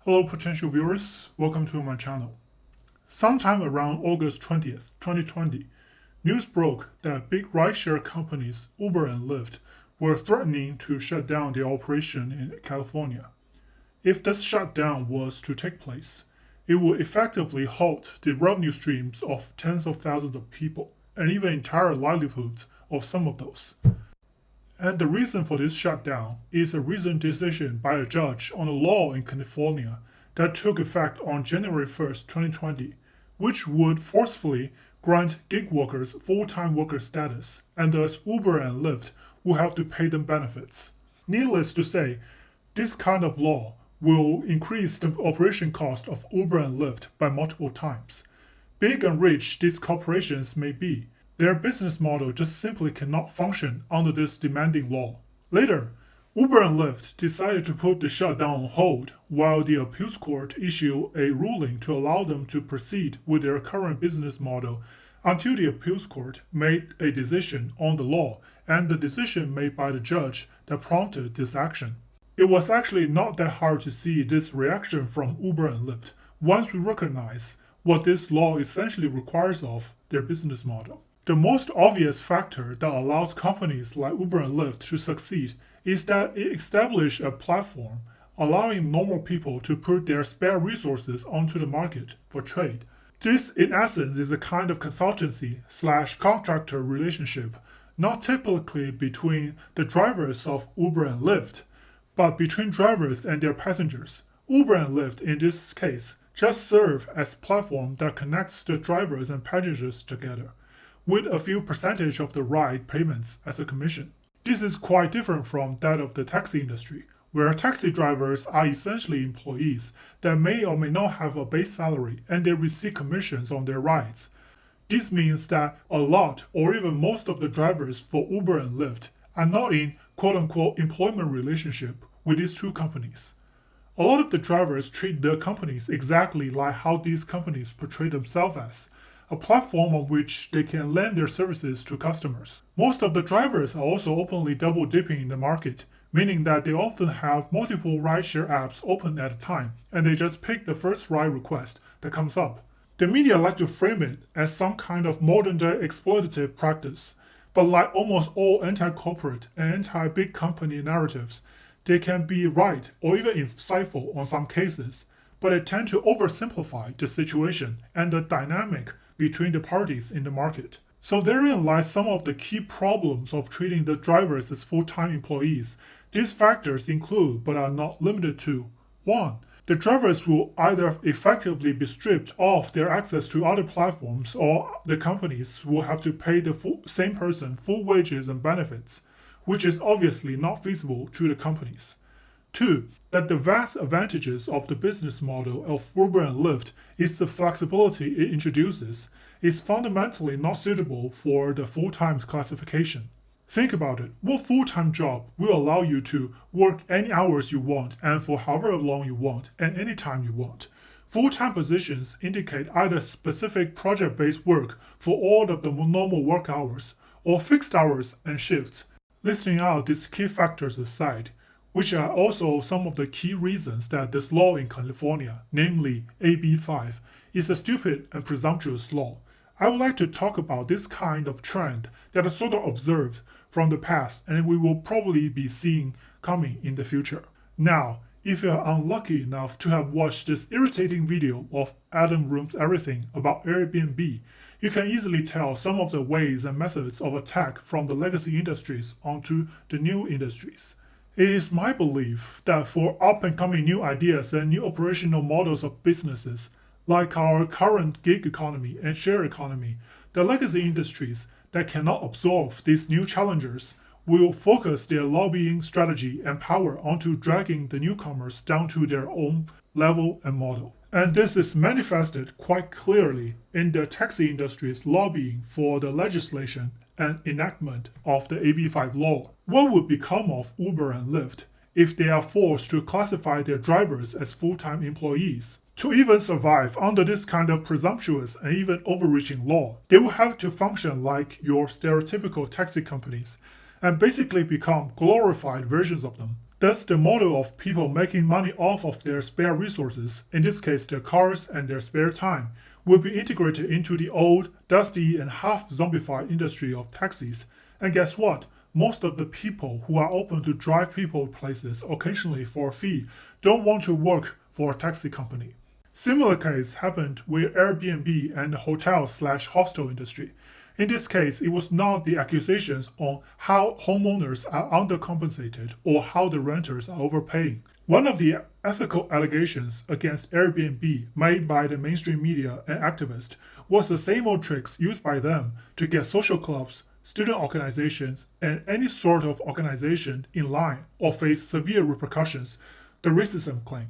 Hello potential viewers, welcome to my channel. Sometime around August 20th, 2020, news broke that big rideshare companies Uber and Lyft were threatening to shut down their operation in California. If this shutdown was to take place, it would effectively halt the revenue streams of tens of thousands of people and even entire livelihoods of some of those. And the reason for this shutdown is a recent decision by a judge on a law in California that took effect on January 1st, 2020, which would forcefully grant gig workers full-time worker status, and thus Uber and Lyft will have to pay them benefits. Needless to say, this kind of law will increase the operation cost of Uber and Lyft by multiple times. Big and rich these corporations may be, their business model just simply cannot function under this demanding law. Later, Uber and Lyft decided to put the shutdown on hold while the appeals court issued a ruling to allow them to proceed with their current business model until the appeals court made a decision on the law and the decision made by the judge that prompted this action. It was actually not that hard to see this reaction from Uber and Lyft once we recognize what this law essentially requires of their business model. The most obvious factor that allows companies like Uber and Lyft to succeed is that it established a platform allowing normal people to put their spare resources onto the market for trade. This, in essence, is a kind of consultancy/contractor relationship, not typically between the drivers of Uber and Lyft, but between drivers and their passengers. Uber and Lyft, in this case, just serve as a platform that connects the drivers and passengers together, with a few percentage of the ride payments as a commission. This is quite different from that of the taxi industry, where taxi drivers are essentially employees that may or may not have a base salary and they receive commissions on their rides. This means that a lot or even most of the drivers for Uber and Lyft are not in quote-unquote employment relationship with these two companies. A lot of the drivers treat the companies exactly like how these companies portray themselves as, a platform on which they can lend their services to customers. Most of the drivers are also openly double-dipping in the market, meaning that they often have multiple rideshare apps open at a time, and they just pick the first ride request that comes up. The media like to frame it as some kind of modern-day exploitative practice, but like almost all anti-corporate and anti-big company narratives, they can be right or even insightful on some cases, but they tend to oversimplify the situation and the dynamic between the parties in the market. So therein lies some of the key problems of treating the drivers as full-time employees. These factors include, but are not limited to: 1. The drivers will either effectively be stripped of their access to other platforms, or the companies will have to pay the same person full wages and benefits, which is obviously not feasible to the companies. 2. That the vast advantages of the business model of Uber and Lyft is the flexibility it introduces is fundamentally not suitable for the full-time classification. Think about it. What full-time job will allow you to work any hours you want and for however long you want and anytime you want? Full-time positions indicate either specific project-based work for all of the normal work hours or fixed hours and shifts. Listing out these key factors aside, which are also some of the key reasons that this law in California, namely AB 5, is a stupid and presumptuous law, I would like to talk about this kind of trend that is sort of observed from the past and we will probably be seeing coming in the future. Now, if you are unlucky enough to have watched this irritating video of Adam Ruins Everything about Airbnb, you can easily tell some of the ways and methods of attack from the legacy industries onto the new industries. It is my belief that for up-and-coming new ideas and new operational models of businesses, like our current gig economy and share economy, the legacy industries that cannot absorb these new challengers will focus their lobbying strategy and power onto dragging the newcomers down to their own level and model. And this is manifested quite clearly in the taxi industry's lobbying for the legislation and enactment of the AB 5 law. What would become of Uber and Lyft if they are forced to classify their drivers as full-time employees? To even survive under this kind of presumptuous and even overreaching law, they will have to function like your stereotypical taxi companies and basically become glorified versions of them. Thus, the model of people making money off of their spare resources, in this case their cars and their spare time, will be integrated into the old, dusty, and half-zombified industry of taxis. And guess what? Most of the people who are open to drive people places occasionally for a fee don't want to work for a taxi company. Similar case happened with Airbnb and the hotel/hostel industry. In this case, it was not the accusations on how homeowners are undercompensated or how the renters are overpaying. One of the ethical allegations against Airbnb made by the mainstream media and activists was the same old tricks used by them to get social clubs, student organizations, and any sort of organization in line or face severe repercussions, the racism claim,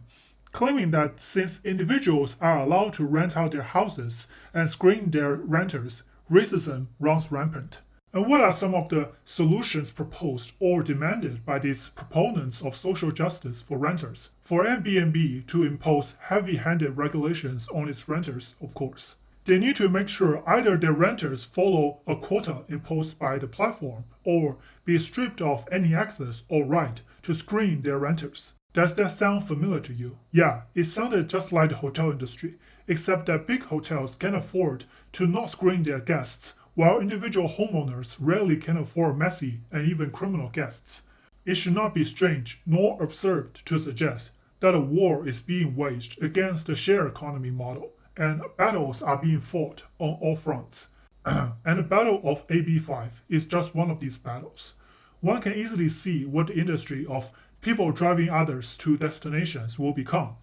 claiming that since individuals are allowed to rent out their houses and screen their renters, racism runs rampant. And what are some of the solutions proposed or demanded by these proponents of social justice for renters? For Airbnb to impose heavy-handed regulations on its renters, of course. They need to make sure either their renters follow a quota imposed by the platform or be stripped of any access or right to screen their renters. Does that sound familiar to you? Yeah, it sounded just like the hotel industry, except that big hotels can afford to not screen their guests, while individual homeowners rarely can afford messy and even criminal guests. It should not be strange nor absurd to suggest that a war is being waged against the share economy model, and battles are being fought on all fronts. And the battle of AB5 is just one of these battles. One can easily see what the industry of people driving others to destinations will become.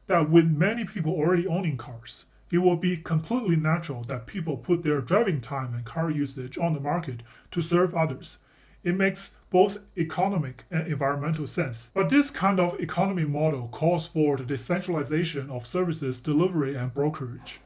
That with many people already owning cars, it will be completely natural that people put their driving time and car usage on the market to serve others. It makes both economic and environmental sense. But this kind of economy model calls for the decentralization of services delivery and brokerage.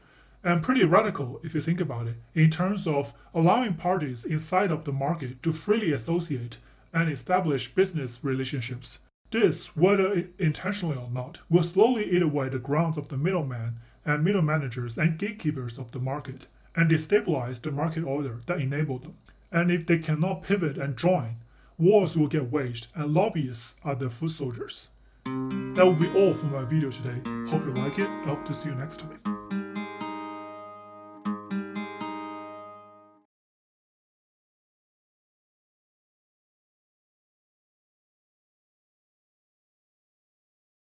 And pretty radical if you think about it, in terms of allowing parties inside of the market to freely associate and establish business relationships. This, whether intentionally or not, will slowly eat away the grounds of the middleman and middle managers and gatekeepers of the market, and destabilize the market order that enabled them. And if they cannot pivot and join, wars will get waged and lobbyists are the foot soldiers. That will be all for my video today. Hope you like it. I hope to see you next time.